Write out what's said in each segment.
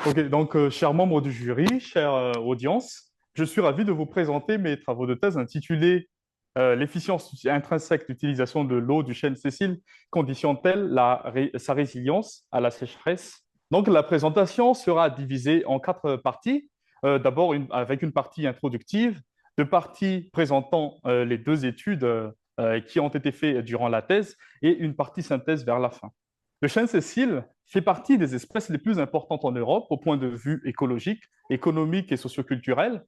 Ok, donc, chers membres du jury, chère audience, je suis ravi de vous présenter mes travaux de thèse intitulés L'efficience intrinsèque d'utilisation de l'eau du chêne Cécile conditionne-t-elle sa résilience à la sécheresse? Donc, la présentation sera divisée en quatre parties. D'abord, avec une partie introductive, deux parties présentant les deux études qui ont été faites durant la thèse et une partie synthèse vers la fin. Le chêne Cécile fait partie des espèces les plus importantes en Europe au point de vue écologique, économique et socioculturel,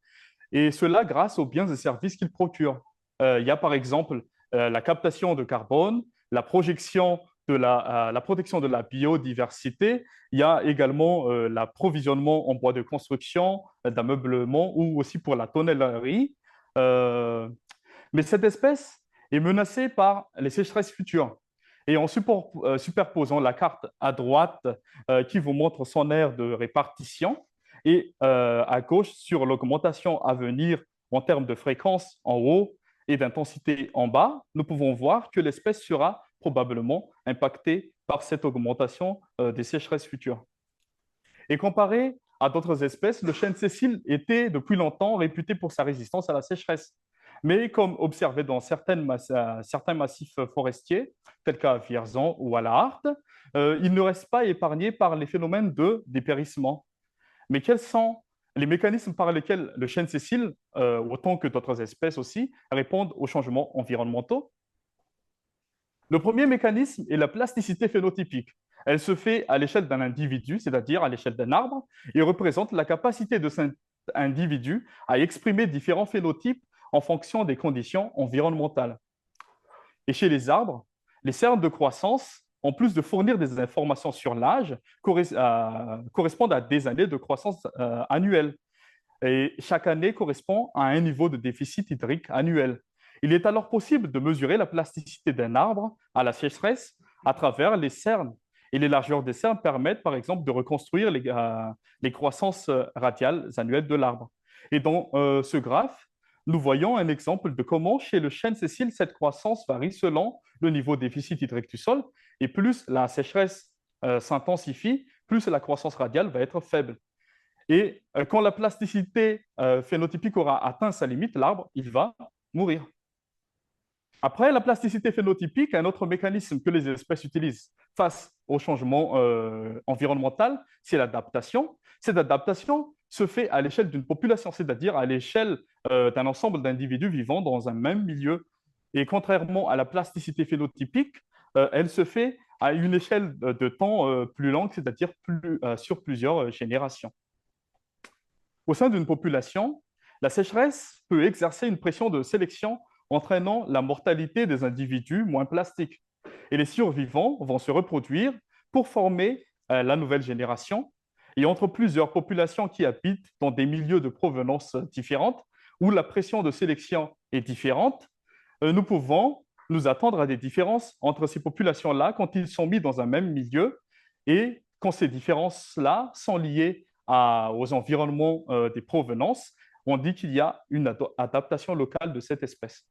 et cela grâce aux biens et services qu'il procure. Il y a par exemple la captation de carbone, la protection de la biodiversité, il y a également l'approvisionnement en bois de construction, d'ameublement ou aussi pour la tonnellerie. Euh, mais cette espèce est menacée par les sécheresses futures. Et en superposant la carte à droite qui vous montre son aire de répartition et à gauche sur l'augmentation à venir en termes de fréquence en haut et d'intensité en bas, nous pouvons voir que l'espèce sera probablement impactée par cette augmentation des sécheresses futures. Et comparé à d'autres espèces, le chêne Cécile était depuis longtemps réputé pour sa résistance à la sécheresse. Mais comme observé dans certains massifs forestiers, tels qu'à Vierzon ou à la Harpe, il ne reste pas épargné par les phénomènes de dépérissement. Mais quels sont les mécanismes par lesquels le chêne Cécile, autant que d'autres espèces aussi, répondent aux changements environnementaux? Le premier mécanisme est la plasticité phénotypique. Elle se fait à l'échelle d'un individu, c'est-à-dire à l'échelle d'un arbre, et représente la capacité de cet individu à exprimer différents phénotypes en fonction des conditions environnementales. Et chez les arbres, les cernes de croissance, en plus de fournir des informations sur l'âge, correspondent à des années de croissance annuelle. Et chaque année correspond à un niveau de déficit hydrique annuel. Il est alors possible de mesurer la plasticité d'un arbre à la sécheresse à travers les cernes. Et les largeurs des cernes permettent, par exemple, de reconstruire les croissances radiales annuelles de l'arbre. Et dans ce graphe, nous voyons un exemple de comment, chez le chêne Cécile, cette croissance varie selon le niveau de déficit hydrique du sol. Et plus la sécheresse s'intensifie, plus la croissance radiale va être faible. Et quand la plasticité phénotypique aura atteint sa limite, l'arbre, il va mourir. Après la plasticité phénotypique, un autre mécanisme que les espèces utilisent face au changement environnemental, c'est l'adaptation. Cette adaptation se fait à l'échelle d'une population, c'est-à-dire à l'échelle d'un ensemble d'individus vivant dans un même milieu. Et contrairement à la plasticité phénotypique, elle se fait à une échelle de temps plus longue, c'est-à-dire sur plusieurs générations. Au sein d'une population, la sécheresse peut exercer une pression de sélection entraînant la mortalité des individus moins plastiques. Et les survivants vont se reproduire pour former la nouvelle génération. Et entre plusieurs populations qui habitent dans des milieux de provenance différentes, où la pression de sélection est différente, nous pouvons nous attendre à des différences entre ces populations-là quand ils sont mis dans un même milieu et quand ces différences-là sont liées aux environnements des provenances, on dit qu'il y a une adaptation locale de cette espèce.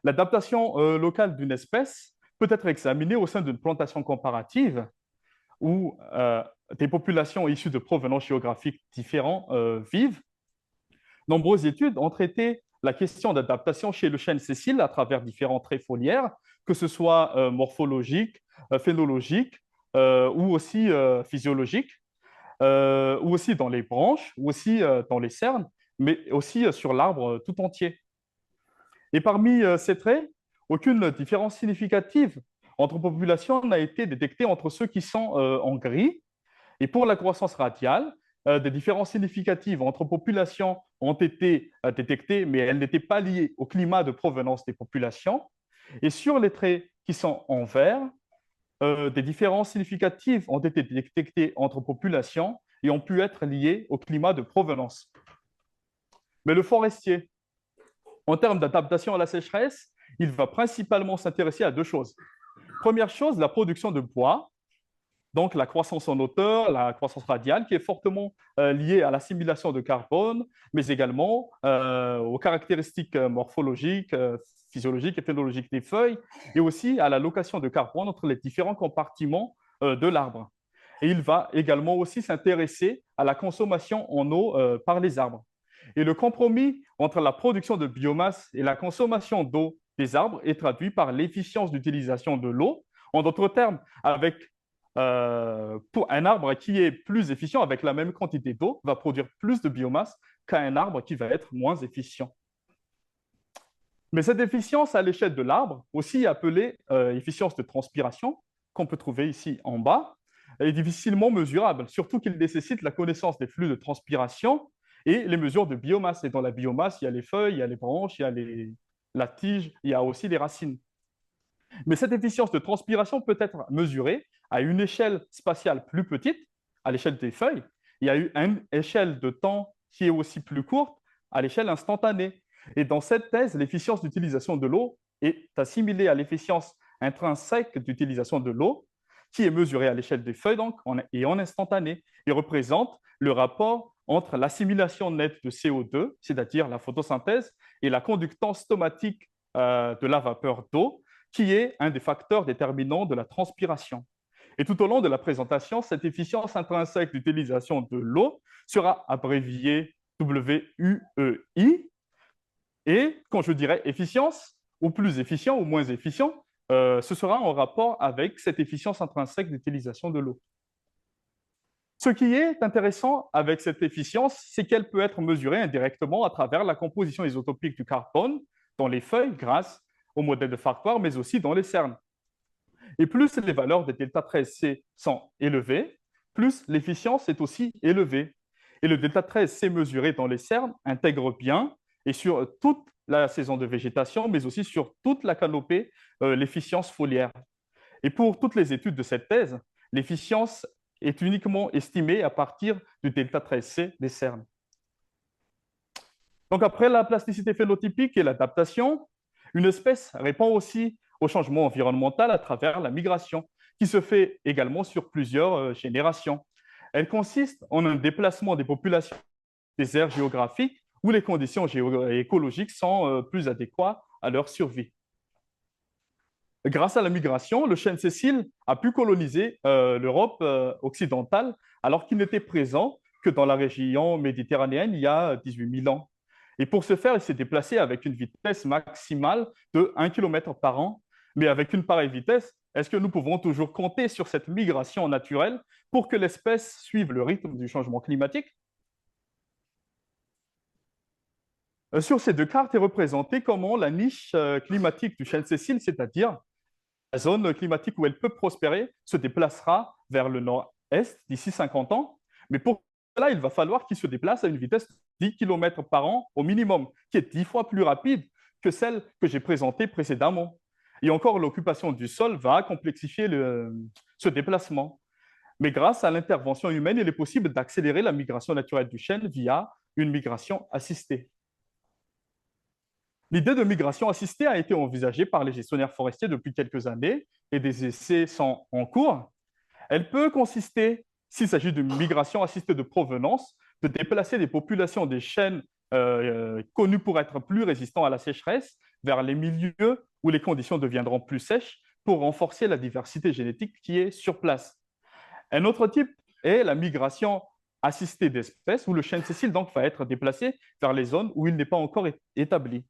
L'adaptation locale d'une espèce peut être examinée au sein d'une plantation comparative où des populations issues de provenances géographiques différentes vivent. Nombreuses études ont traité la question d'adaptation chez le chêne Cécile à travers différents traits foliaires, que ce soit morphologiques, phénologiques ou aussi physiologiques, ou aussi dans les branches, ou aussi dans les cernes, mais aussi sur l'arbre tout entier. Et parmi ces traits, aucune différence significative entre populations n'a été détectée entre ceux qui sont en gris. Et pour la croissance radiale, des différences significatives entre populations ont été détectées, mais elles n'étaient pas liées au climat de provenance des populations. Et sur les traits qui sont en vert, des différences significatives ont été détectées entre populations et ont pu être liées au climat de provenance. Mais le forestier, en termes d'adaptation à la sécheresse, il va principalement s'intéresser à deux choses. Première chose, la production de bois, donc la croissance en hauteur, la croissance radiale, qui est fortement liée à l'assimilation de carbone, mais également aux caractéristiques morphologiques, physiologiques et phénologiques des feuilles, et aussi à la location de carbone entre les différents compartiments de l'arbre. Et il va également aussi s'intéresser à la consommation en eau par les arbres. Et le compromis entre la production de biomasse et la consommation d'eau des arbres est traduit par l'efficience d'utilisation de l'eau. En d'autres termes, avec pour un arbre qui est plus efficient avec la même quantité d'eau, va produire plus de biomasse qu'un arbre qui va être moins efficient. Mais cette efficience à l'échelle de l'arbre, aussi appelée efficience de transpiration, qu'on peut trouver ici en bas, est difficilement mesurable, surtout qu'il nécessite la connaissance des flux de transpiration et les mesures de biomasse. Et dans la biomasse, il y a les feuilles, il y a les branches, il y a la tige, il y a aussi les racines. Mais cette efficience de transpiration peut être mesurée à une échelle spatiale plus petite, à l'échelle des feuilles. Il y a une échelle de temps qui est aussi plus courte, à l'échelle instantanée. Et dans cette thèse, l'efficience d'utilisation de l'eau est assimilée à l'efficience intrinsèque d'utilisation de l'eau, qui est mesurée à l'échelle des feuilles donc, et en instantané, et représente le rapport entre l'assimilation nette de CO2, c'est-à-dire la photosynthèse, et la conductance stomatique de la vapeur d'eau, qui est un des facteurs déterminants de la transpiration. Et tout au long de la présentation, cette efficience intrinsèque d'utilisation de l'eau sera abréviée WUEI. Et quand je dirais efficience, ou plus efficient ou moins efficient, ce sera en rapport avec cette efficience intrinsèque d'utilisation de l'eau. Ce qui est intéressant avec cette efficience, c'est qu'elle peut être mesurée indirectement à travers la composition isotopique du carbone dans les feuilles grâce au modèle de Farquhar, mais aussi dans les cernes. Et plus les valeurs de delta 13C sont élevées, plus l'efficience est aussi élevée. Et le delta 13C mesuré dans les cernes intègre bien, et sur toute la saison de végétation, mais aussi sur toute la canopée, l'efficience foliaire. Et pour toutes les études de cette thèse, l'efficience est uniquement estimée à partir du delta 13C des cernes. Donc après la plasticité phénotypique et l'adaptation, une espèce répond aussi au changement environnemental à travers la migration, qui se fait également sur plusieurs générations. Elle consiste en un déplacement des populations des aires géographiques où les conditions écologiques sont plus adéquates à leur survie. Grâce à la migration, le chêne Cécile a pu coloniser l'Europe occidentale alors qu'il n'était présent que dans la région méditerranéenne il y a 18 000 ans. Et pour ce faire, il s'est déplacé avec une vitesse maximale de 1 km par an. Mais avec une pareille vitesse, est-ce que nous pouvons toujours compter sur cette migration naturelle pour que l'espèce suive le rythme du changement climatique? Sur ces deux cartes est représenté comment la niche climatique du chêne Cécile, c'est-à-dire la zone climatique où elle peut prospérer, se déplacera vers le nord-est d'ici 50 ans. Mais pour cela, il va falloir qu'il se déplace à une vitesse de 10 km par an au minimum, qui est 10 fois plus rapide que celle que j'ai présentée précédemment. Et encore, l'occupation du sol va complexifier ce déplacement. Mais grâce à l'intervention humaine, il est possible d'accélérer la migration naturelle du chêne via une migration assistée. L'idée de migration assistée a été envisagée par les gestionnaires forestiers depuis quelques années et des essais sont en cours. Elle peut consister, s'il s'agit d'une migration assistée de provenance, de déplacer des populations des chênes connus pour être plus résistants à la sécheresse vers les milieux où les conditions deviendront plus sèches pour renforcer la diversité génétique qui est sur place. Un autre type est la migration assistée d'espèces où le chêne Cécile donc va être déplacé vers les zones où il n'est pas encore établi.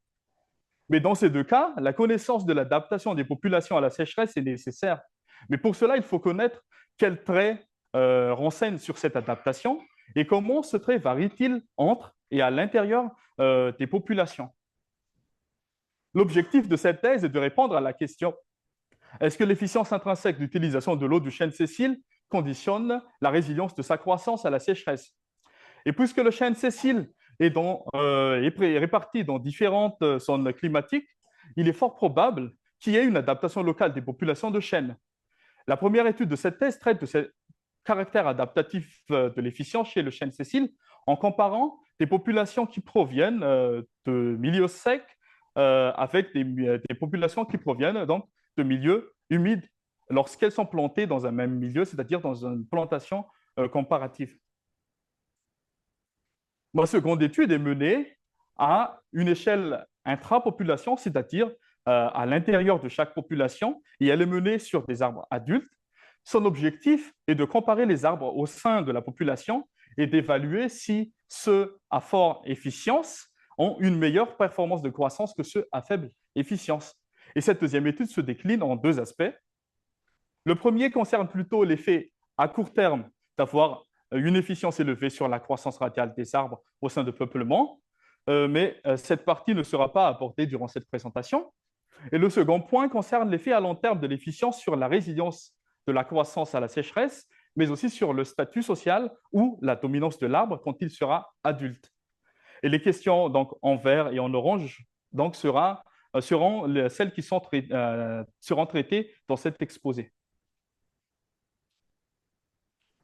Mais dans ces deux cas, la connaissance de l'adaptation des populations à la sécheresse est nécessaire. Mais pour cela, il faut connaître quels traits renseignent sur cette adaptation et comment ce trait varie-t-il entre et à l'intérieur des populations. L'objectif de cette thèse est de répondre à la question: est-ce que l'efficience intrinsèque d'utilisation de l'eau du chêne Cécile conditionne la résilience de sa croissance à la sécheresse? Et puisque le chêne Cécile est réparti dans différentes zones climatiques, il est fort probable qu'il y ait une adaptation locale des populations de chênes. La première étude de cette thèse traite de ces caractères adaptatifs de l'efficience chez le chêne Cécile en comparant des populations qui proviennent de milieux secs avec des populations qui proviennent donc de milieux humides lorsqu'elles sont plantées dans un même milieu, c'est-à-dire dans une plantation comparative. Ma seconde étude est menée à une échelle intrapopulation, c'est-à-dire à l'intérieur de chaque population, et elle est menée sur des arbres adultes. Son objectif est de comparer les arbres au sein de la population et d'évaluer si ceux à forte efficience ont une meilleure performance de croissance que ceux à faible efficience. Et cette deuxième étude se décline en deux aspects. Le premier concerne plutôt l'effet à court terme d'avoir une efficience élevée sur la croissance radiale des arbres au sein de peuplement, mais cette partie ne sera pas abordée durant cette présentation. Et le second point concerne l'effet à long terme de l'efficience sur la résilience de la croissance à la sécheresse, mais aussi sur le statut social ou la dominance de l'arbre quand il sera adulte. Et les questions donc, en vert et en orange donc, seront celles qui seront traitées dans cet exposé.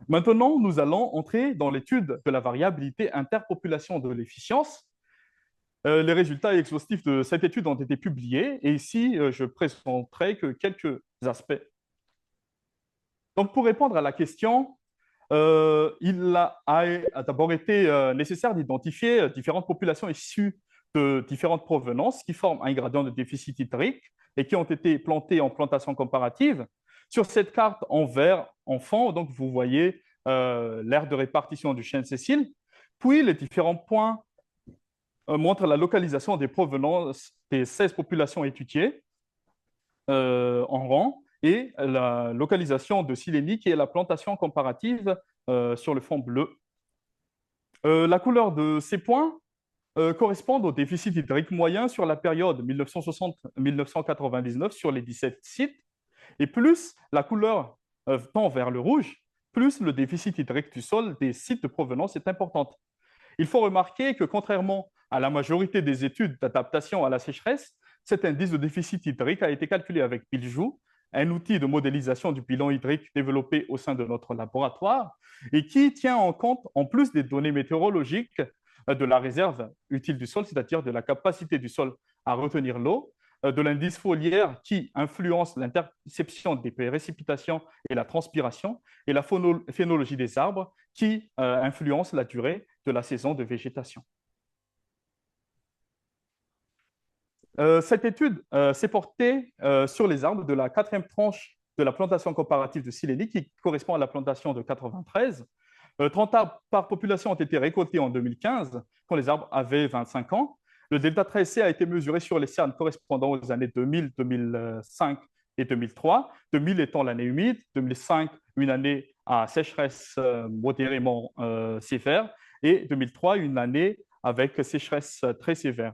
Maintenant, nous allons entrer dans l'étude de la variabilité interpopulation de l'efficience. Les résultats exhaustifs de cette étude ont été publiés et ici, je présenterai que quelques aspects. Donc, pour répondre à la question, il a d'abord été nécessaire d'identifier différentes populations issues de différentes provenances qui forment un gradient de déficit hydrique et qui ont été plantées en plantation comparative. Sur cette carte en vert, en fond, donc vous voyez l'aire de répartition du chêne Cécile, puis les différents points montrent la localisation des provenances des 16 populations étudiées en rang et la localisation de Sileni, qui est la plantation comparative sur le fond bleu. La couleur de ces points correspondent au déficit hydrique moyen sur la période 1960-1999 sur les 17 sites. Et plus la couleur tend vers le rouge, plus le déficit hydrique du sol des sites de provenance est importante. Il faut remarquer que contrairement à la majorité des études d'adaptation à la sécheresse, cet indice de déficit hydrique a été calculé avec Biljou, un outil de modélisation du bilan hydrique développé au sein de notre laboratoire et qui tient en compte, en plus des données météorologiques, de la réserve utile du sol, c'est-à-dire de la capacité du sol à retenir l'eau, de l'indice foliaire qui influence l'interception des précipitations et la transpiration, et la phénologie des arbres qui influence la durée de la saison de végétation. Cette étude s'est portée sur les arbres de la quatrième tranche de la plantation comparative de Sileni, qui correspond à la plantation de 93. 30 arbres par population ont été récoltés en 2015, quand les arbres avaient 25 ans. Le delta 13C a été mesuré sur les cernes correspondant aux années 2000, 2005 et 2003. 2000 étant l'année humide, 2005 une année à sécheresse modérément sévère, et 2003 une année avec sécheresse très sévère.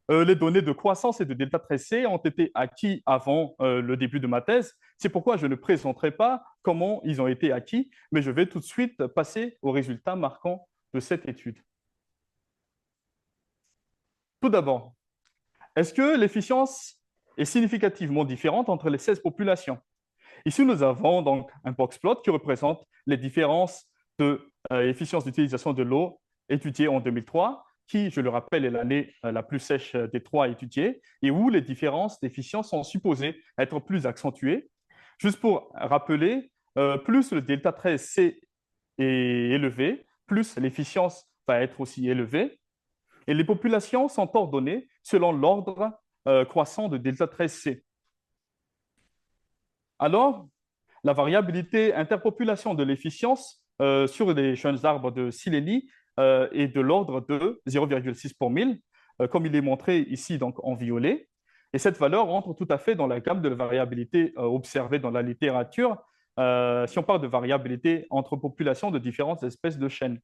Les données de croissance et de delta 13C ont été acquis avant le début de ma thèse. C'est pourquoi je ne présenterai pas comment ils ont été acquis, mais je vais tout de suite passer aux résultats marquants de cette étude. Tout d'abord, est-ce que l'efficience est significativement différente entre les 16 populations? Ici, nous avons donc un boxplot qui représente les différences d'efficience d'utilisation de l'eau étudiées en 2003, qui, je le rappelle, est l'année la plus sèche des trois étudiées, et où les différences d'efficience sont supposées être plus accentuées. Juste pour rappeler, plus le delta 13C est élevé, plus l'efficience va être aussi élevée. Et les populations sont ordonnées selon l'ordre croissant de delta 13C. Alors, la variabilité interpopulation de l'efficience sur les jeunes arbres de Sileni est de l'ordre de 0,6 pour 1000, comme il est montré ici donc, en violet. Et cette valeur rentre tout à fait dans la gamme de la variabilité observée dans la littérature si on parle de variabilité entre populations de différentes espèces de chênes.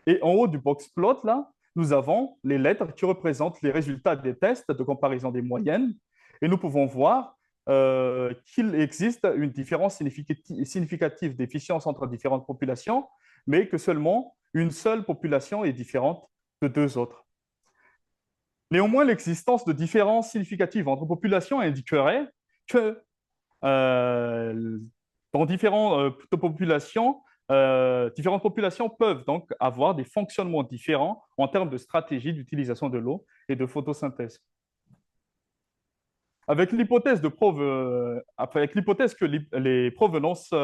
Et en haut du box plot, là, nous avons les lettres qui représentent les résultats des tests de comparaison des moyennes. Et nous pouvons voir qu'il existe une différence significative d'efficience entre différentes populations, mais que seulement une seule population est différente de deux autres. Néanmoins, l'existence de différences significatives entre populations indiquerait que dans différentes populations peuvent donc avoir des fonctionnements différents en termes de stratégie d'utilisation de l'eau et de photosynthèse. Avec l'hypothèse que les provenances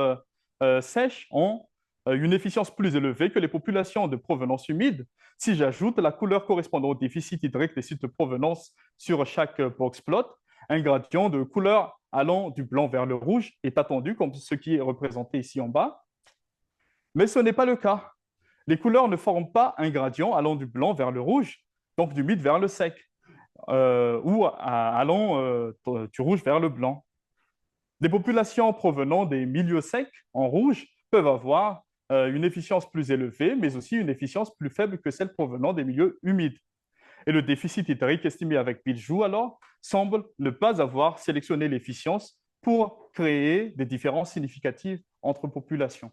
sèches ont une efficience plus élevée que les populations de provenance humide, si j'ajoute la couleur correspondant au déficit hydrique des sites de provenance sur chaque box plot, un gradient de couleur allant du blanc vers le rouge est attendu, comme ce qui est représenté ici en bas. Mais ce n'est pas le cas. Les couleurs ne forment pas un gradient allant du blanc vers le rouge, donc du humide vers le sec, ou allant du rouge vers le blanc. Des populations provenant des milieux secs, en rouge, peuvent avoir une efficience plus élevée, mais aussi une efficience plus faible que celle provenant des milieux humides. Et le déficit hydrique estimé avec Biljou, alors, semble ne pas avoir sélectionné l'efficience pour créer des différences significatives entre populations.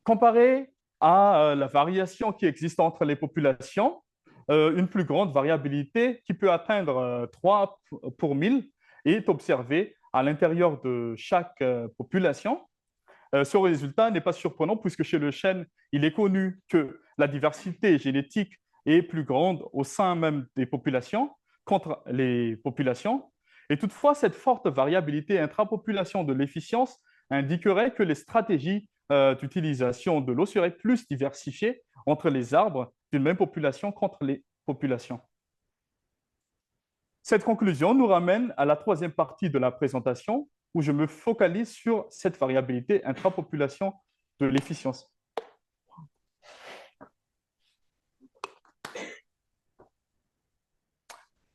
Comparé à la variation qui existe entre les populations, une plus grande variabilité qui peut atteindre 3 pour 1000 est observée à l'intérieur de chaque population. Ce résultat n'est pas surprenant puisque chez le chêne, il est connu que la diversité génétique est plus grande au sein même des populations contre les populations. Et toutefois, cette forte variabilité intrapopulation de l'efficience indiquerait que les stratégies d'utilisation de l'eau seraient plus diversifiées entre les arbres d'une même population contre les populations. Cette conclusion nous ramène à la troisième partie de la présentation où je me focalise sur cette variabilité intrapopulation de l'efficience.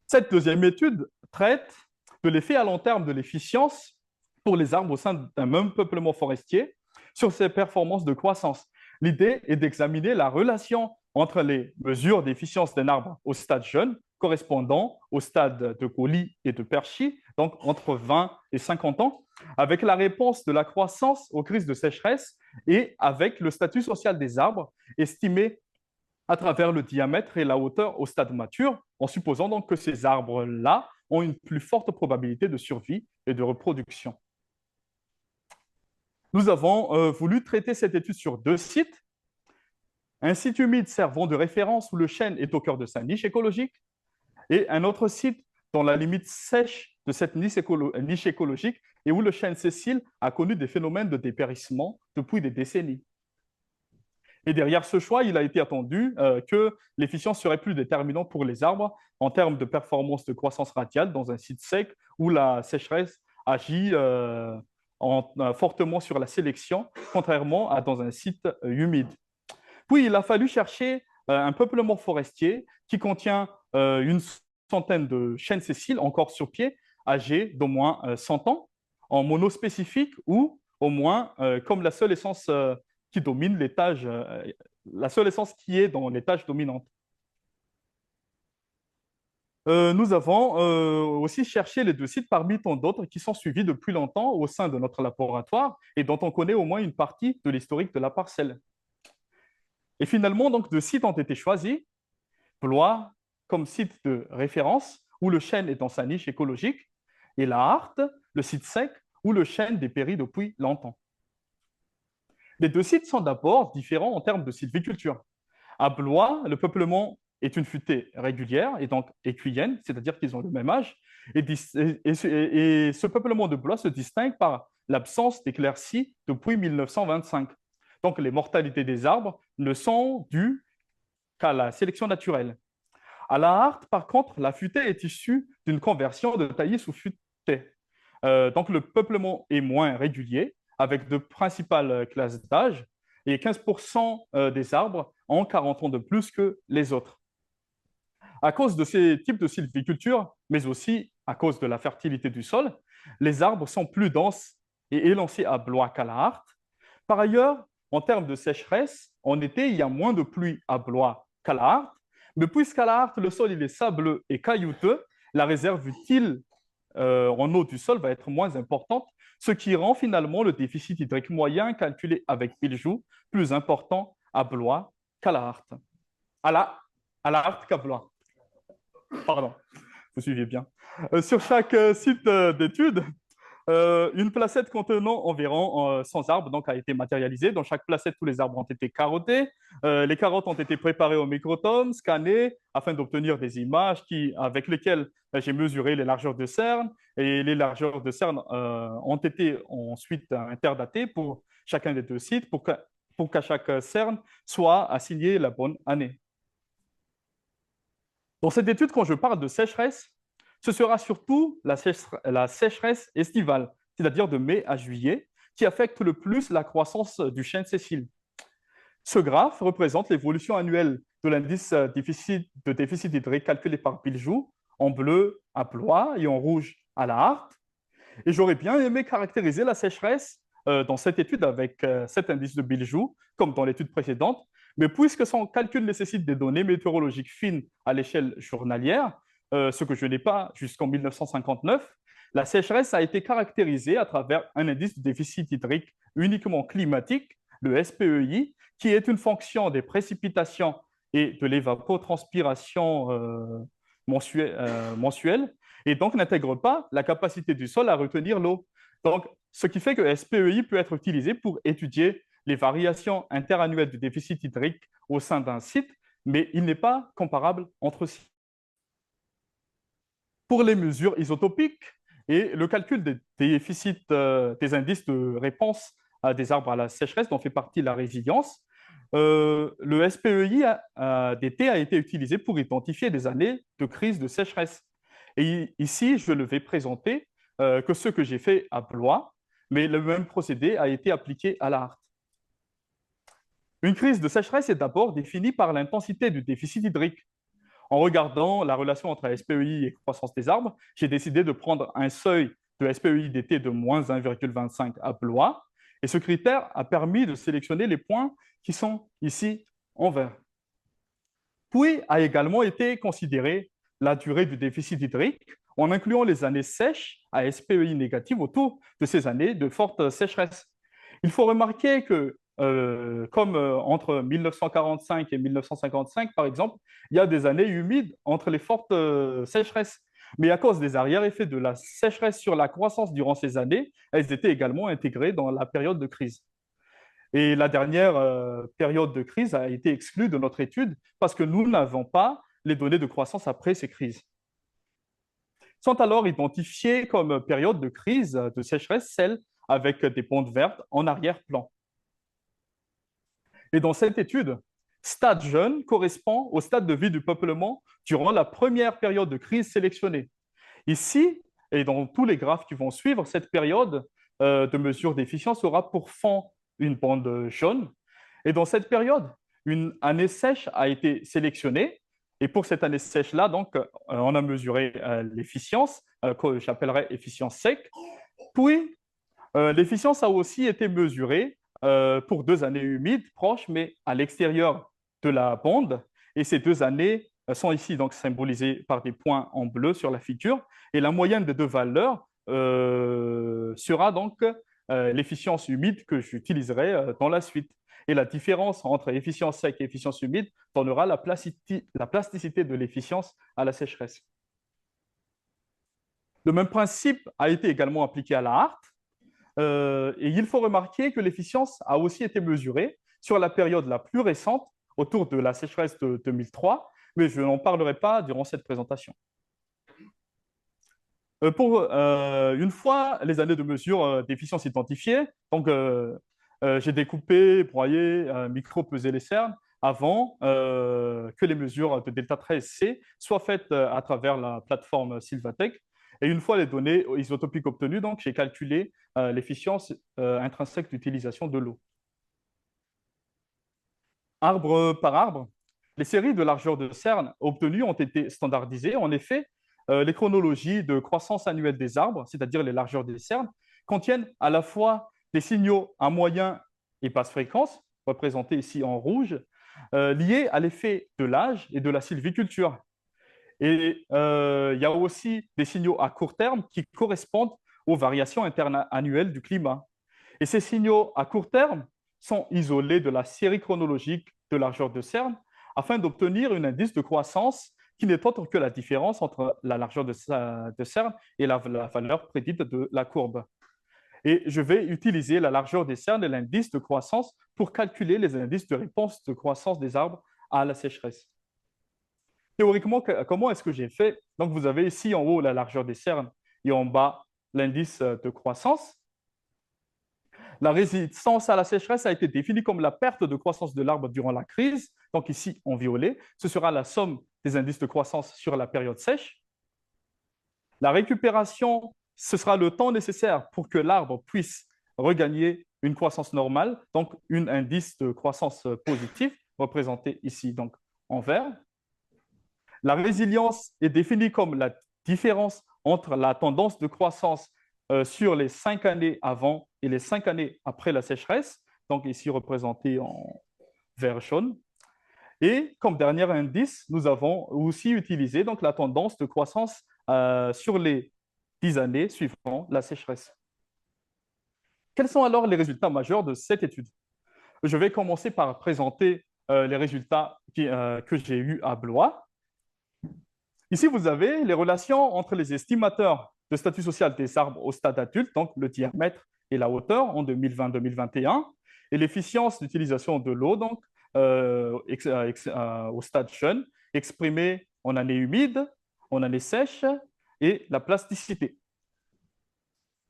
Cette deuxième étude traite de l'effet à long terme de l'efficience pour les arbres au sein d'un même peuplement forestier sur ses performances de croissance. L'idée est d'examiner la relation entre les mesures d'efficience d'un arbre au stade jeune correspondant au stade de coulis et de perchis, donc entre 20 et 50 ans, avec la réponse de la croissance aux crises de sécheresse et avec le statut social des arbres estimé à travers le diamètre et la hauteur au stade mature, en supposant donc que ces arbres-là ont une plus forte probabilité de survie et de reproduction. Nous avons voulu traiter cette étude sur 2 sites. Un site humide servant de référence où le chêne est au cœur de sa niche écologique et un autre site dans la limite sèche de cette niche écologique et où le chêne sessile a connu des phénomènes de dépérissement depuis des décennies. Et derrière ce choix, il a été attendu que l'efficience serait plus déterminante pour les arbres en termes de performance de croissance radiale dans un site sec où la sécheresse agit fortement sur la sélection, contrairement à dans un site humide. Puis, il a fallu chercher un peuplement forestier qui contient une centaine de chênes sessiles encore sur pied, âgés d'au moins 100 ans, en monospécifique ou au moins comme la seule essence qui domine l'étage, la seule essence qui est dans l'étage dominante. Nous avons aussi cherché les 2 sites parmi tant d'autres qui sont suivis depuis longtemps au sein de notre laboratoire et dont on connaît au moins une partie de l'historique de la parcelle. Et finalement, donc, 2 sites ont été choisis. Blois comme site de référence où le chêne est dans sa niche écologique et la Harte, le site sec où le chêne dépérit depuis longtemps. Les 2 sites sont d'abord différents en termes de sylviculture. À Blois, le peuplement est une futée régulière et donc écuyenne, c'est-à-dire qu'ils ont le même âge. Et ce peuplement de Blois se distingue par l'absence d'éclaircies depuis 1925. Donc les mortalités des arbres ne sont dues qu'à la sélection naturelle. À la Harte, par contre, la futée est issue d'une conversion de taillis sous futée. Donc le peuplement est moins régulier, avec de principales classes d'âge, et 15% des arbres ont 40 ans de plus que les autres. À cause de ces types de sylviculture, mais aussi à cause de la fertilité du sol, les arbres sont plus denses et élancés à Blois qu'à la Harte. Par ailleurs, en termes de sécheresse, en été, il y a moins de pluie à Blois qu'à la Harte, mais puisqu'à la Harte, le sol il est sableux et caillouteux, la réserve utile en eau du sol va être moins importante, ce qui rend finalement le déficit hydrique moyen calculé avec Biljou plus important à Blois qu'à la Harte. À la Harte qu'à Blois. Pardon, vous suivez bien. Sur chaque site d'étude, une placette contenant environ 100 arbres donc, a été matérialisée. Dans chaque placette, tous les arbres ont été carottés. Les carottes ont été préparées au microtome, scannées, afin d'obtenir des images avec lesquelles j'ai mesuré les largeurs de cerne. Et les largeurs de cerne ont été ensuite interdatées pour chacun des 2 sites pour qu'à chaque cerne soit assignée la bonne année. Dans cette étude, quand je parle de sécheresse, ce sera surtout la sécheresse estivale, c'est-à-dire de mai à juillet, qui affecte le plus la croissance du chêne sessile. Ce graphe représente l'évolution annuelle de l'indice de déficit hydrique calculé par Biljou, en bleu à Blois et en rouge à la Hart. Et j'aurais bien aimé caractériser la sécheresse dans cette étude avec cet indice de Biljou, comme dans l'étude précédente, mais puisque son calcul nécessite des données météorologiques fines à l'échelle journalière, ce que je n'ai pas jusqu'en 1959, la sécheresse a été caractérisée à travers un indice de déficit hydrique uniquement climatique, le SPEI, qui est une fonction des précipitations et de l'évapotranspiration mensuelle, et donc n'intègre pas la capacité du sol à retenir l'eau. Donc, ce qui fait que SPEI peut être utilisé pour étudier les variations interannuelles du déficit hydrique au sein d'un site, mais il n'est pas comparable entre sites. Pour les mesures isotopiques et le calcul des déficits des indices de réponse à des arbres à la sécheresse dont fait partie la résilience, le SPEI d'été a été utilisé pour identifier des années de crise de sécheresse. Et ici, je ne vais présenter que ce que j'ai fait à Blois, mais le même procédé a été appliqué à la Hart. Une crise de sécheresse est d'abord définie par l'intensité du déficit hydrique. En regardant la relation entre SPEI et croissance des arbres, j'ai décidé de prendre un seuil de SPEI d'été de moins 1,25 à Blois. Et ce critère a permis de sélectionner les points qui sont ici en vert. Puis a également été considérée la durée du déficit hydrique en incluant les années sèches à SPEI négative autour de ces années de forte sécheresse. Il faut remarquer que comme entre 1945 et 1955, par exemple, il y a des années humides entre les fortes sécheresses. Mais à cause des arrière-effets de la sécheresse sur la croissance durant ces années, elles étaient également intégrées dans la période de crise. Et la dernière période de crise a été exclue de notre étude parce que nous n'avons pas les données de croissance après ces crises. Sont alors identifiées comme période de crise de sécheresse celles avec des pentes vertes en arrière-plan. Et dans cette étude, stade jeune correspond au stade de vie du peuplement durant la première période de crise sélectionnée. Ici, et dans tous les graphes qui vont suivre, cette période de mesure d'efficience aura pour fond une bande jaune. Et dans cette période, une année sèche a été sélectionnée. Et pour cette année sèche-là, donc, on a mesuré l'efficience, que j'appellerais efficience sec. Puis, l'efficience a aussi été mesurée pour 2 années humides proches, mais à l'extérieur de la bande. Et ces 2 années sont ici donc symbolisées par des points en bleu sur la figure. Et la moyenne des 2 valeurs sera donc l'efficience humide que j'utiliserai dans la suite. Et la différence entre efficience sec et efficience humide donnera la plasticité de l'efficience à la sécheresse. Le même principe a été également appliqué à la Hart. Et il faut remarquer que l'efficience a aussi été mesurée sur la période la plus récente, autour de la sécheresse de 2003, mais je n'en parlerai pas durant cette présentation. Une fois les années de mesure d'efficience identifiées, donc j'ai découpé, broyé, micro-pesé les cernes avant que les mesures de delta 13C soient faites à travers la plateforme Silvatech. Et une fois les données isotopiques obtenues, donc j'ai calculé l'efficience intrinsèque d'utilisation de l'eau. Arbre par arbre, les séries de largeur de cerne obtenues ont été standardisées. En effet, les chronologies de croissance annuelle des arbres, c'est-à-dire les largeurs des cernes, contiennent à la fois des signaux à moyen et basse fréquence, représentés ici en rouge, liés à l'effet de l'âge et de la sylviculture. Et il y a aussi des signaux à court terme qui correspondent aux variations internes annuelles du climat. Et ces signaux à court terme sont isolés de la série chronologique de largeur de cerne afin d'obtenir un indice de croissance qui n'est autre que la différence entre la largeur de cerne et la valeur prédite de la courbe. Et je vais utiliser la largeur des cernes et l'indice de croissance pour calculer les indices de réponse de croissance des arbres à la sécheresse. Théoriquement, comment est-ce que j'ai fait? Donc, vous avez ici en haut la largeur des cernes et en bas l'indice de croissance. La résistance à la sécheresse a été définie comme la perte de croissance de l'arbre durant la crise. Donc ici, en violet, ce sera la somme des indices de croissance sur la période sèche. La récupération, ce sera le temps nécessaire pour que l'arbre puisse regagner une croissance normale, donc un indice de croissance positif, représenté ici donc en vert. La résilience est définie comme la différence entre la tendance de croissance sur les 5 années avant et les 5 années après la sécheresse, donc ici représenté en vert jaune. Et comme dernier indice, nous avons aussi utilisé donc, la tendance de croissance sur les 10 années suivant la sécheresse. Quels sont alors les résultats majeurs de cette étude? Je vais commencer par présenter les résultats que j'ai eus à Blois. Ici, vous avez les relations entre les estimateurs de statut social des arbres au stade adulte, donc le diamètre et la hauteur en 2020-2021, et l'efficience d'utilisation de l'eau donc, au stade jeune, exprimée en année humide, en année sèche, et la plasticité.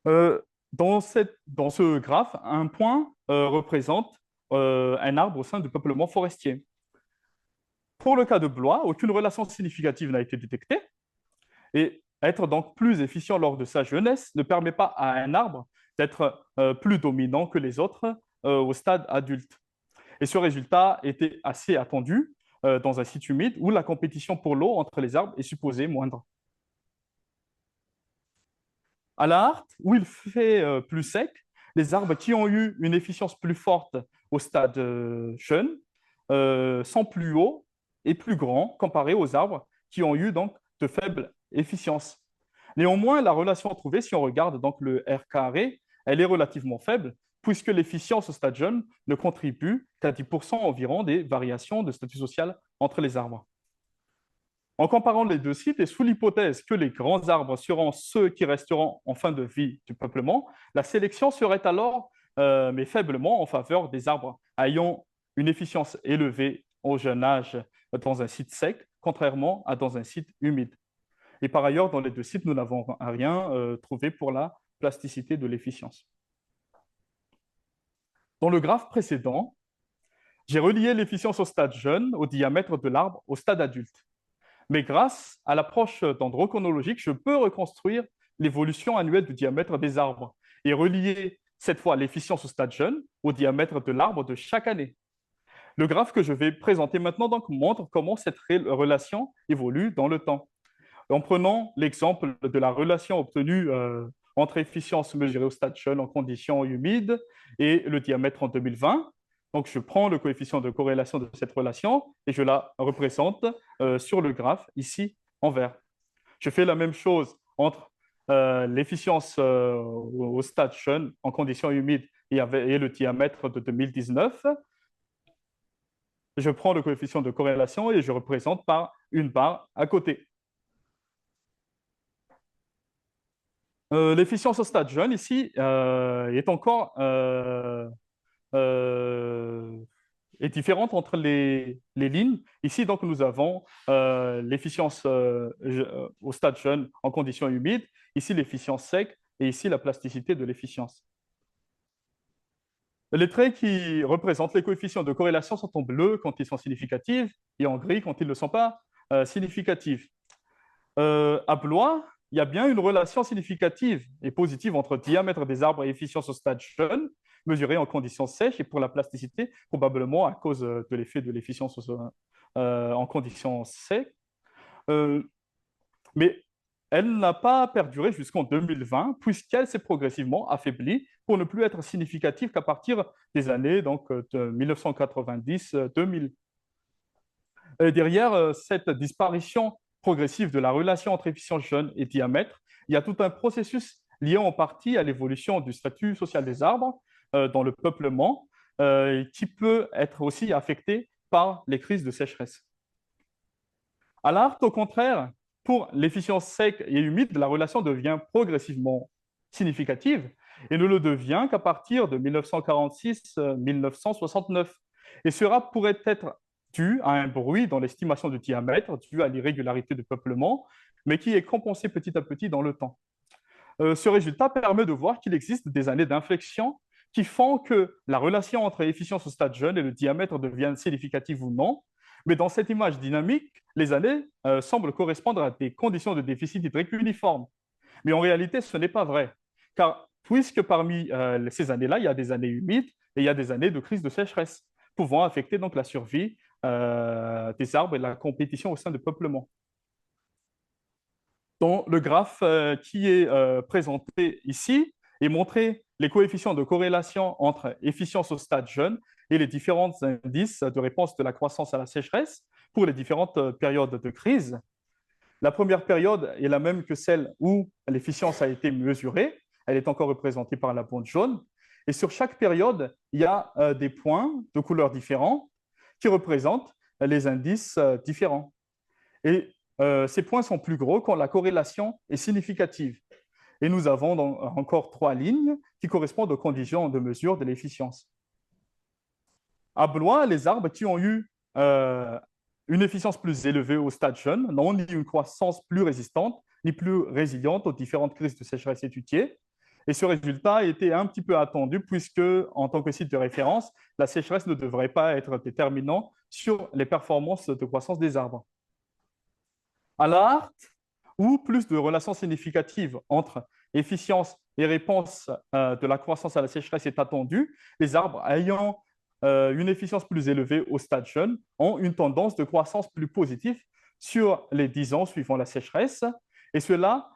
Dans ce graphe, un point représente un arbre au sein du peuplement forestier. Pour le cas de Blois, aucune relation significative n'a été détectée et être donc plus efficient lors de sa jeunesse ne permet pas à un arbre d'être plus dominant que les autres au stade adulte. Et ce résultat était assez attendu dans un site humide où la compétition pour l'eau entre les arbres est supposée moindre. À la Harte, où il fait plus sec, les arbres qui ont eu une efficience plus forte au stade jeune sont plus hauts et plus grands comparés aux arbres qui ont eu donc de faibles efficiences. Néanmoins, la relation trouvée, si on regarde donc le R carré, elle est relativement faible puisque l'efficience au stade jeune ne contribue qu'à 10% environ des variations de statut social entre les arbres. En comparant les deux sites et sous l'hypothèse que les grands arbres seront ceux qui resteront en fin de vie du peuplement, la sélection serait alors, mais faiblement, en faveur des arbres ayant une efficience élevée au jeune âge dans un site sec, contrairement à dans un site humide. Et par ailleurs, dans les deux sites, nous n'avons rien trouvé pour la plasticité de l'efficience. Dans le graphe précédent, j'ai relié l'efficience au stade jeune au diamètre de l'arbre au stade adulte. Mais grâce à l'approche dendrochronologique, je peux reconstruire l'évolution annuelle du diamètre des arbres et relier cette fois l'efficience au stade jeune au diamètre de l'arbre de chaque année. Le graphe que je vais présenter maintenant donc, montre comment cette relation évolue dans le temps. En prenant l'exemple de la relation obtenue entre efficience mesurée au stade jeune en conditions humides et le diamètre en 2020, donc, je prends le coefficient de corrélation de cette relation et je la représente sur le graphe, ici, en vert. Je fais la même chose entre l'efficience au stade jeune en conditions humides et le diamètre de 2019. Je prends le coefficient de corrélation et je représente par une barre à côté. L'efficience au stade jeune, ici, est encore est différente entre les lignes. Ici, donc, nous avons l'efficience au stade jeune en conditions humides, ici l'efficience sec et ici la plasticité de l'efficience. Les traits qui représentent les coefficients de corrélation sont en bleu quand ils sont significatifs et en gris quand ils ne sont pas significatifs. À Blois, il y a bien une relation significative et positive entre diamètre des arbres et efficience au stade jeune, mesurée en conditions sèches, et pour la plasticité, probablement à cause de l'effet de l'efficience en conditions sèches. Mais elle n'a pas perduré jusqu'en 2020, puisqu'elle s'est progressivement affaiblie pour ne plus être significative qu'à partir des années donc, de 1990-2000. Derrière cette disparition progressive de la relation entre efficience jeune et diamètre, il y a tout un processus lié en partie à l'évolution du statut social des arbres dans le peuplement, qui peut être aussi affecté par les crises de sécheresse. À l'art, au contraire, pour l'efficience sec et humide, la relation devient progressivement significative et ne le devient qu'à partir de 1946-1969. Et cela pourrait être dû à un bruit dans l'estimation du diamètre, dû à l'irrégularité du peuplement, mais qui est compensé petit à petit dans le temps. Ce résultat permet de voir qu'il existe des années d'inflexion qui font que la relation entre efficience au stade jeune et le diamètre devient significative ou non. Mais dans cette image dynamique, les années semblent correspondre à des conditions de déficit hydrique uniformes. Mais en réalité, ce n'est pas vrai. Car puisque parmi ces années-là, il y a des années humides et il y a des années de crise de sécheresse, pouvant affecter donc la survie des arbres et la compétition au sein du peuplement. Dans le graphe qui est présenté ici est montré les coefficients de corrélation entre efficience au stade jeune et les différents indices de réponse de la croissance à la sécheresse pour les différentes périodes de crise. La première période est la même que celle où l'efficience a été mesurée. Elle est encore représentée par la bande jaune. Et sur chaque période, il y a des points de couleurs différents qui représentent les indices différents. Et ces points sont plus gros quand la corrélation est significative. Et nous avons donc encore 3 lignes qui correspondent aux conditions de mesure de l'efficience. À Blois, les arbres qui ont eu une efficience plus élevée au stade jeune n'ont ni une croissance plus résistante, ni plus résiliente aux différentes crises de sécheresse étudiées. Et ce résultat a été un petit peu attendu puisque, en tant que site de référence, la sécheresse ne devrait pas être déterminant sur les performances de croissance des arbres. À la harte, où plus de relations significatives entre efficience et réponse de la croissance à la sécheresse est attendue, les arbres ayant une efficience plus élevée au stade jeune ont une tendance de croissance plus positive sur les 10 ans suivant la sécheresse, et cela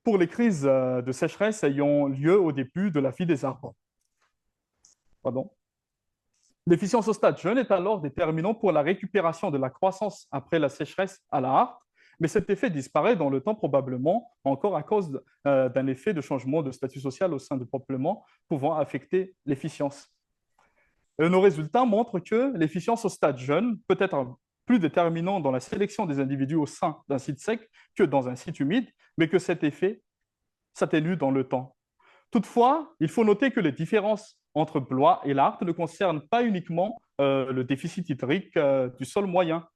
pour les crises de sécheresse ayant lieu au début de la vie des arbres. Pardon. L'efficience au stade jeune est alors déterminant pour la récupération de la croissance après la sécheresse à la harte, mais cet effet disparaît dans le temps probablement encore à cause d'un effet de changement de statut social au sein du peuplement pouvant affecter l'efficience. Nos résultats montrent que l'efficience au stade jeune peut être plus déterminant dans la sélection des individus au sein d'un site sec que dans un site humide, mais que cet effet s'atténue dans le temps. Toutefois, il faut noter que les différences entre Blois et l'Arc ne concernent pas uniquement le déficit hydrique du sol moyen.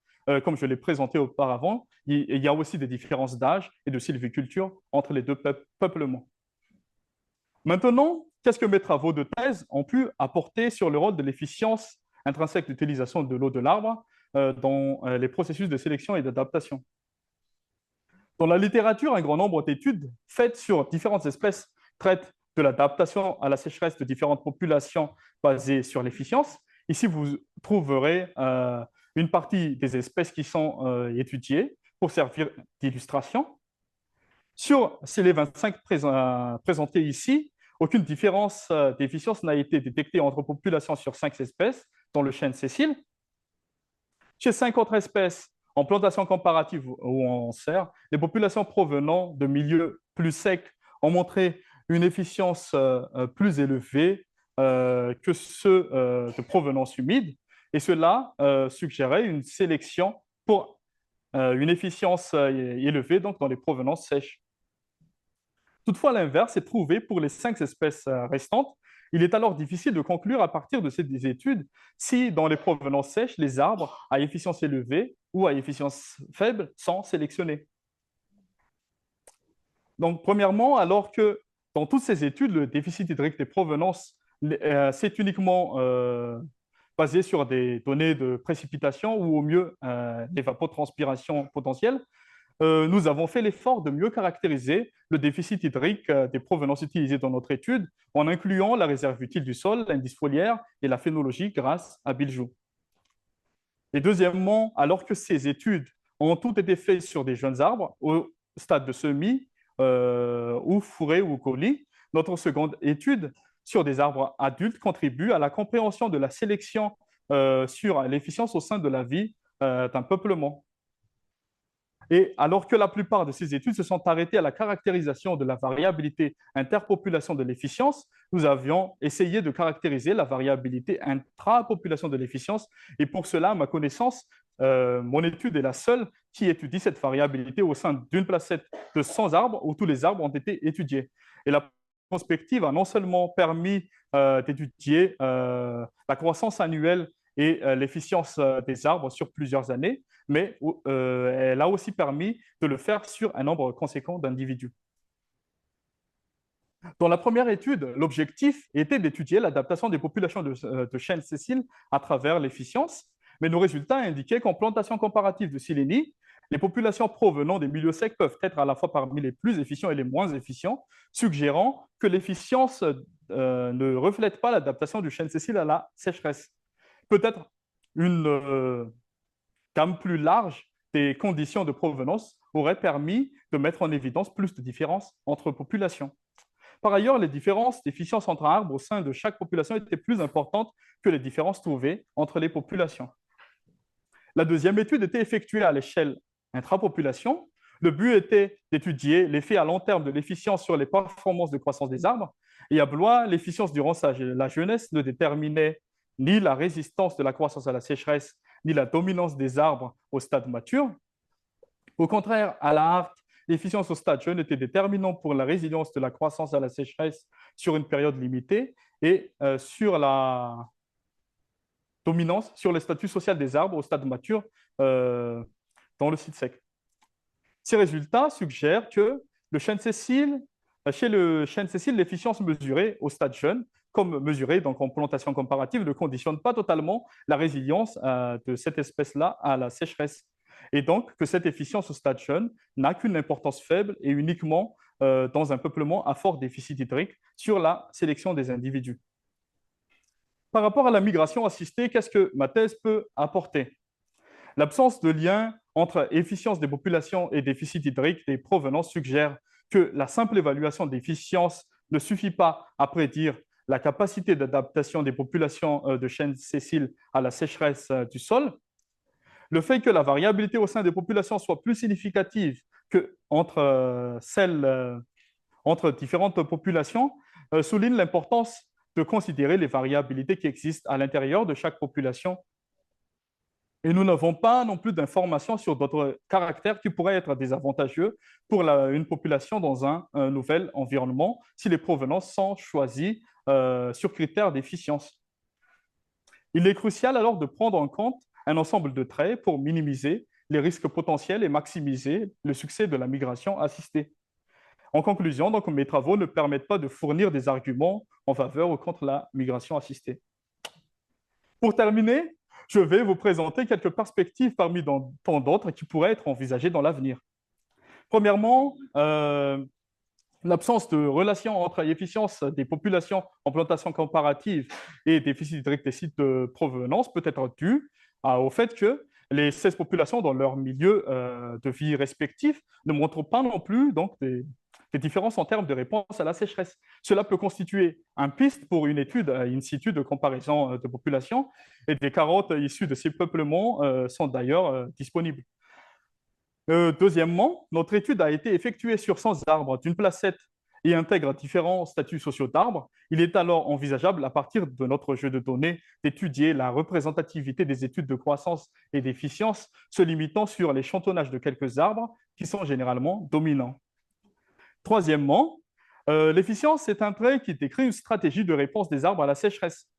Comme je l'ai présenté auparavant, il y a aussi des différences d'âge et de sylviculture entre les deux peuplements. Maintenant, qu'est-ce que mes travaux de thèse ont pu apporter sur le rôle de l'efficience intrinsèque d'utilisation de l'eau de l'arbre dans les processus de sélection et d'adaptation? Dans la littérature, un grand nombre d'études faites sur différentes espèces traitent de l'adaptation à la sécheresse de différentes populations basées sur l'efficience. Ici, vous trouverez une partie des espèces qui sont étudiées pour servir d'illustration. Sur les 25 présentés ici, aucune différence d'efficience n'a été détectée entre populations sur 5 espèces dans le chêne sessile. Chez 5 autres espèces, en plantation comparative ou en serre, les populations provenant de milieux plus secs ont montré une efficience plus élevée que ceux de provenance humide, et cela suggérait une sélection pour une efficience élevée donc dans les provenances sèches. Toutefois, l'inverse est prouvé pour les 5 espèces restantes. Il est alors difficile de conclure à partir de ces études si, dans les provenances sèches, les arbres à efficience élevée ou à efficience faible sont sélectionnés. Donc, premièrement, alors que dans toutes ces études, le déficit hydrique des provenances, c'est uniquement basé sur des données de précipitation ou au mieux l'évapotranspiration potentielle, nous avons fait l'effort de mieux caractériser le déficit hydrique des provenances utilisées dans notre étude en incluant la réserve utile du sol, l'indice foliaire et la phénologie grâce à Biljou. Et deuxièmement, alors que ces études ont toutes été faites sur des jeunes arbres au stade de semis ou fourrés ou colis, notre seconde étude sur des arbres adultes contribue à la compréhension de la sélection sur l'efficience au sein de la vie d'un peuplement. Et alors que la plupart de ces études se sont arrêtées à la caractérisation de la variabilité interpopulation de l'efficience, nous avions essayé de caractériser la variabilité intrapopulation de l'efficience. Et pour cela, à ma connaissance, mon étude est la seule qui étudie cette variabilité au sein d'une placette de 100 arbres où tous les arbres ont été étudiés. Et la prospective a non seulement permis d'étudier la croissance annuelle et l'efficience des arbres sur plusieurs années, mais elle a aussi permis de le faire sur un nombre conséquent d'individus. Dans la première étude, l'objectif était d'étudier l'adaptation des populations de chênes sessiles à travers l'efficience, mais nos résultats indiquaient qu'en plantation comparative de Sileni, les populations provenant des milieux secs peuvent être à la fois parmi les plus efficients et les moins efficients, suggérant que l'efficience ne reflète pas l'adaptation du chêne sicile à la sécheresse. Peut-être une gamme plus large des conditions de provenance aurait permis de mettre en évidence plus de différences entre populations. Par ailleurs, les différences d'efficience entre arbres au sein de chaque population étaient plus importantes que les différences trouvées entre les populations. La deuxième étude était effectuée à l'échelle intrapopulation. Le but était d'étudier l'effet à long terme de l'efficience sur les performances de croissance des arbres. Et à Blois, l'efficience du ronçage et la jeunesse ne déterminaient ni la résistance de la croissance à la sécheresse, ni la dominance des arbres au stade mature. Au contraire, à la harte, l'efficience au stade jeune était déterminante pour la résilience de la croissance à la sécheresse sur une période limitée et sur la dominance sur le statut social des arbres au stade mature euh, dans le site sec. Ces résultats suggèrent que le chêne sessile, chez le chêne sessile, l'efficience mesurée au stade jeune, comme mesurée donc en plantation comparative, ne conditionne pas totalement la résilience de cette espèce-là à la sécheresse. Et donc que cette efficience au stade jeune n'a qu'une importance faible et uniquement dans un peuplement à fort déficit hydrique sur la sélection des individus. Par rapport à la migration assistée, qu'est-ce que ma thèse peut apporter? L'absence de lien entre efficience des populations et déficit hydrique des provenances suggère que la simple évaluation d'efficience ne suffit pas à prédire la capacité d'adaptation des populations de chênes sessiles à la sécheresse du sol. Le fait que la variabilité au sein des populations soit plus significative que entre différentes populations souligne l'importance de considérer les variabilités qui existent à l'intérieur de chaque population. Et nous n'avons pas non plus d'informations sur d'autres caractères qui pourraient être désavantageux pour une population dans un nouvel environnement si les provenances sont choisies sur critères d'efficience. Il est crucial alors de prendre en compte un ensemble de traits pour minimiser les risques potentiels et maximiser le succès de la migration assistée. En conclusion, donc, mes travaux ne permettent pas de fournir des arguments en faveur ou contre la migration assistée. Pour terminer, je vais vous présenter quelques perspectives parmi tant d'autres qui pourraient être envisagées dans l'avenir. Premièrement, l'absence de relation entre l'efficience des populations en plantation comparative et déficit hydrique des sites de provenance peut être due au fait que les 16 populations dans leur milieu de vie respectif ne montrent pas non plus donc, des différences en termes de réponse à la sécheresse. Cela peut constituer un piste pour une étude in situ de comparaison de populations et des carottes issues de ces peuplements sont d'ailleurs disponibles. Deuxièmement, notre étude a été effectuée sur 100 arbres d'une placette et intègre différents statuts sociaux d'arbres. Il est alors envisageable, à partir de notre jeu de données, d'étudier la représentativité des études de croissance et d'efficience, se limitant sur l'échantillonnage de quelques arbres qui sont généralement dominants. Troisièmement, l'efficience est un trait qui décrit une stratégie de réponse des arbres à la sécheresse.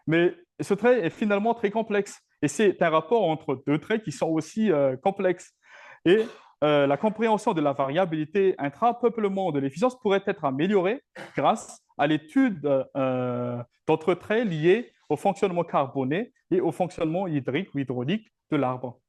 Mais ce trait est finalement très complexe et c'est un rapport entre deux traits qui sont aussi complexes. Et la compréhension de la variabilité intrapeuplement de l'efficience pourrait être améliorée grâce à l'étude d'autres traits liés au fonctionnement carboné et au fonctionnement hydrique ou hydraulique de l'arbre.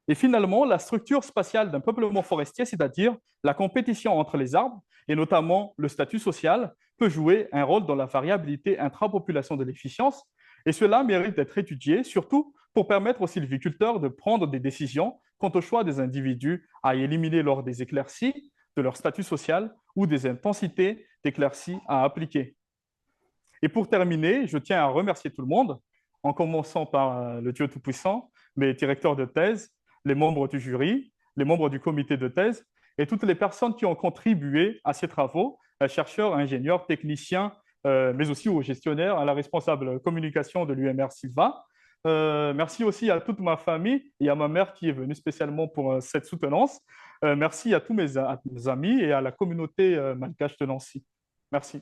Et finalement, la structure spatiale d'un peuplement forestier, c'est-à-dire la compétition entre les arbres, et notamment le statut social, peut jouer un rôle dans la variabilité intrapopulation de l'efficience, et cela mérite d'être étudié, surtout pour permettre aux sylviculteurs de prendre des décisions quant au choix des individus à éliminer lors des éclaircies, de leur statut social ou des intensités d'éclaircies à appliquer. Et pour terminer, je tiens à remercier tout le monde, en commençant par le Dieu Tout-Puissant, mes directeurs de thèse, les membres du jury, les membres du comité de thèse et toutes les personnes qui ont contribué à ces travaux, chercheurs, ingénieurs, techniciens, mais aussi aux gestionnaires, à la responsable communication de l'UMR Silva. Merci aussi à toute ma famille et à ma mère qui est venue spécialement pour cette soutenance. Merci à tous mes amis et à la communauté malgache de Nancy. Merci.